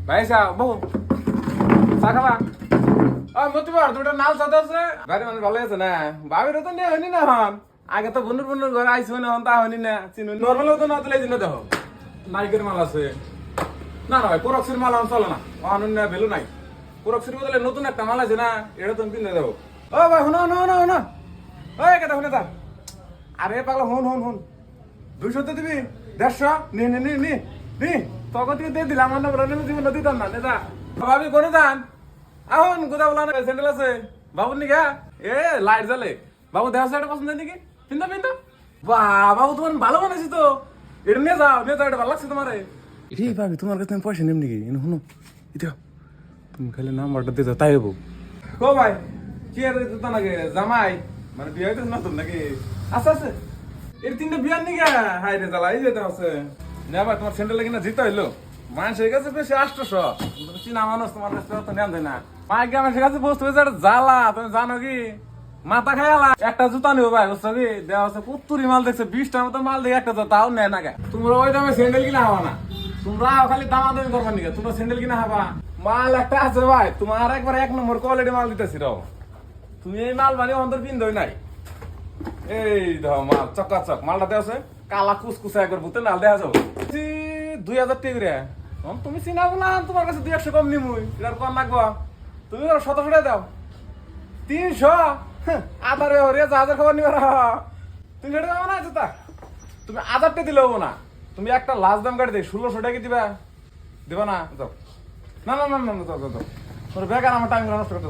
ভাই চা বহু চা খাবা মতিবার দুটা নাল সাথে আছে গাড়ি মানে ভালো আছে না ভাবির তো নিয়ে হয়নি না হন আগে তো বন্ধুর বন্ধুর ঘরে আইসি না হন তা হয়নি না চিনুন নর্মাল তো না তুলে দিন দেখো নাইকের মাল আছে না না ভাই কোরক্সির মাল চলে না অনন্য ভ্যালু নাই কোরক্সির বদলে নতুন একটা মাল আছে না এটা তুমি কিনে দেবো ও ভাই শুনো শুনো শুনো শুনো ওই কথা শুনে যা আরে পাগলা হুন হুন হুন 200 তো দিবি 150 নি নি নি নি নি তখন থেকে দিয়ে দিলাম আমার না জীবন দিতাম না নেতা ভাবি কোনে যান আহন গোদা বলা না স্যান্ডেল আছে বাবু নিগা এ লাইট জ্বলে বাবু দেহ সাইড পছন্দ নাকি পিন্দা পিন্দা বাহ বাবু তোমার ভালো বানাইছি তো এটা নিয়ে যাও এটা ভালো লাগছে তোমারে রে ভাবি তোমার কাছে আমি পয়সা নেম নাকি এনে শুনো এটা তুমি খালি নাম্বারটা দিয়ে যাও তাই হবো কো ভাই কি আর দিতা নাকি জামাই মানে বিয়ে হইতেছ না তোর নাকি আচ্ছা আছে এর তিনটা বিয়ার নিগা হাই রে জ্বালা এই যেতে আছে না ভাই তোমার স্যান্ডেল কিনা জিতা হইলো মানুষের কাছে বেশি 800 চিনা মানুষ তোমার কাছে তো নেন দেয় না মাইকে মানুষের কাছে বস্তু হয়েছে জ্বালা তুমি জানো কি মাথা খাইলা একটা জুতা নিবো ভাই বুঝছো কি দেওয়া হচ্ছে 70 মাল দেখছে 20টার মতো মাল দিয়ে একটা তাও নেয় না তোমরা ওই দামে স্যান্ডেল কিনা হবা না তোমরা খালি দামাদামি করবা নিকে তোমরা স্যান্ডেল কিনা হবা মাল একটা আছে ভাই তোমার একবার 1 নম্বর কোয়ালিটি মাল দিতেছি রাও তুমি এই মাল মানে অন্তর পিন্দই নাই এই দাও মাল চকাচক মালটা দেওয়া আছে কালা কুচকুচা একবার বুতে নাল দেওয়া যাবো 2000 টাকা করে তুমি চিনাবো না তোমার কাছে 200 কম নিমুই এটার কম লাগবো তুমি 1700 টাকা দাও 300 আধারে হরে হাজার খবর নিবার 300 টাকা না জুতা তুমি 1000 টাকা দিলে হবো না তুমি একটা লাস্ট দাম গাড়ি দে 1600 টাকা দিবা দিবা না যাও না না না না যাও যাও তোর বেকার আমার টাইম নষ্ট করতে